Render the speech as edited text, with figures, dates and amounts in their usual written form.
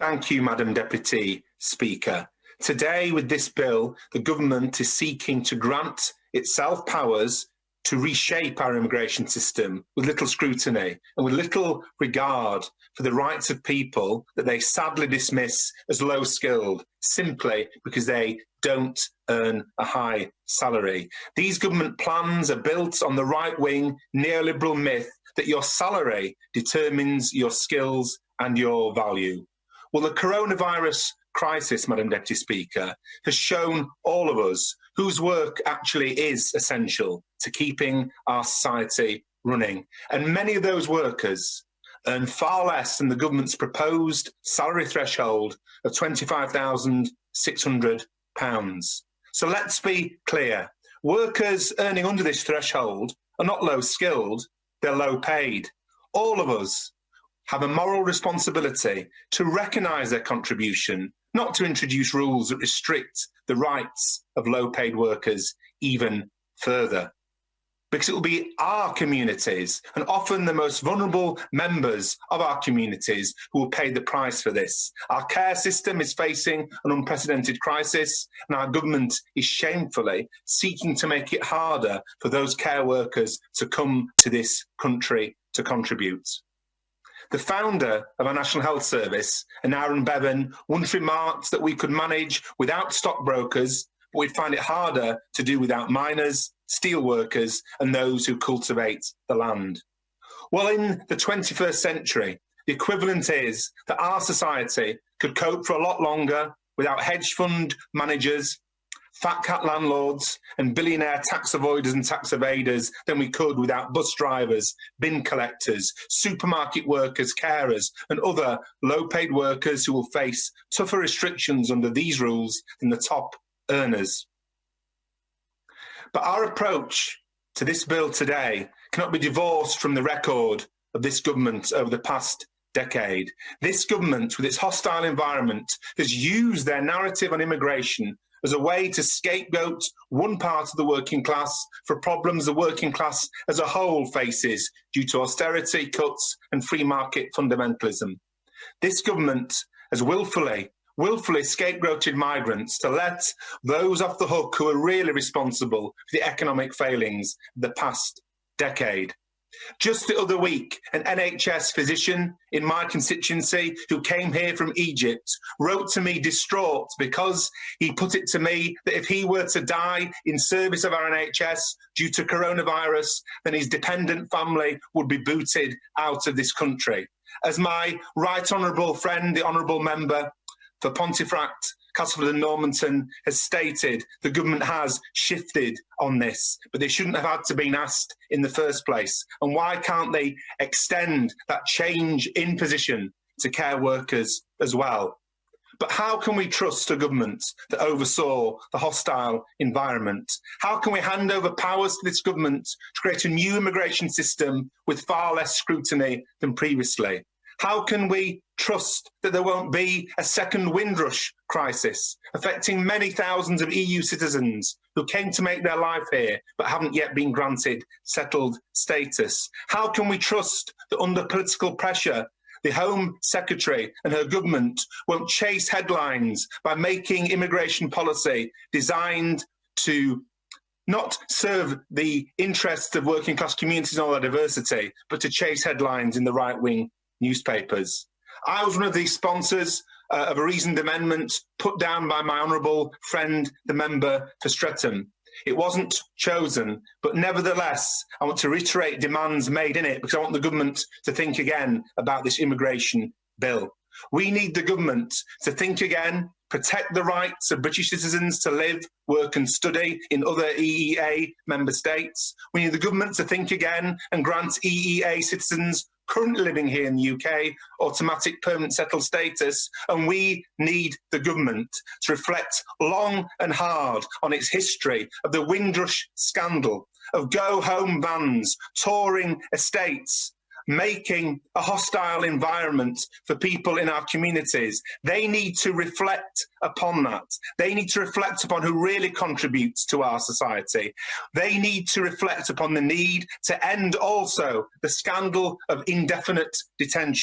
Thank you, Madam Deputy Speaker. Today, with this bill, the government is seeking to grant itself powers to reshape our immigration system with little scrutiny and with little regard for the rights of people that they sadly dismiss as low-skilled, simply because they don't earn a high salary. These government plans are built on the right-wing neoliberal myth that your salary determines your skills and your value. Well, the coronavirus crisis, Madam Deputy Speaker, has shown all of us whose work actually is essential to keeping our society running. And many of those workers earn far less than the government's proposed salary threshold of £25,600. So let's be clear. Workers earning under this threshold are not low skilled, they're low paid. All of us have a moral responsibility to recognise their contribution, not to introduce rules that restrict the rights of low-paid workers even further. Because it will be our communities, and often the most vulnerable members of our communities, who will pay the price for this. Our care system is facing an unprecedented crisis, and our government is shamefully seeking to make it harder for those care workers to come to this country to contribute. The founder of our National Health Service, Aaron Bevan, once remarked that we could manage without stockbrokers, but we'd find it harder to do without miners, steel workers, and those who cultivate the land. Well, in the 21st century, the equivalent is that our society could cope for a lot longer without hedge fund managers, fat cat landlords, and billionaire tax avoiders and tax evaders than we could without bus drivers, bin collectors, supermarket workers, carers, and other low-paid workers who will face tougher restrictions under these rules than the top earners. But our approach to this bill today cannot be divorced from the record of this government over the past decade. This government, with its hostile environment, has used their narrative on immigration as a way to scapegoat one part of the working class for problems the working class as a whole faces due to austerity cuts and free market fundamentalism. This government has willfully scapegoated migrants to let those off the hook who are really responsible for the economic failings of the past decade. Just the other week, an NHS physician in my constituency who came here from Egypt wrote to me distraught because he put it to me that if he were to die in service of our NHS due to coronavirus, then his dependent family would be booted out of this country. As my right honourable friend, the honourable member for Pontefract, Castleford and Normanton has stated, the government has shifted on this, but they shouldn't have had to been asked in the first place. And why can't they extend that change in position to care workers as well? But how can we trust a government that oversaw the hostile environment? How can we hand over powers to this government to create a new immigration system with far less scrutiny than previously? How can we trust that there won't be a second Windrush crisis affecting many thousands of EU citizens who came to make their life here but haven't yet been granted settled status? How can we trust that under political pressure, the Home Secretary and her government won't chase headlines by making immigration policy designed to not serve the interests of working class communities and all their diversity, but to chase headlines in the right-wing newspapers? I was one of the sponsors of a reasoned amendment put down by my honourable friend, the member for Streatham. It wasn't chosen, but nevertheless, I want to reiterate demands made in it because I want the government to think again about this immigration bill. We need the government to think again, protect the rights of British citizens to live, work and study in other EEA member states. We need the government to think again and grant EEA citizens currently living here in the UK automatic permanent settled status, and we need the government to reflect long and hard on its history of the Windrush scandal, of go-home vans, touring estates, making a hostile environment for people in our communities. They need to reflect upon that. They need to reflect upon who really contributes to our society. They need to reflect upon the need to end also the scandal of indefinite detention.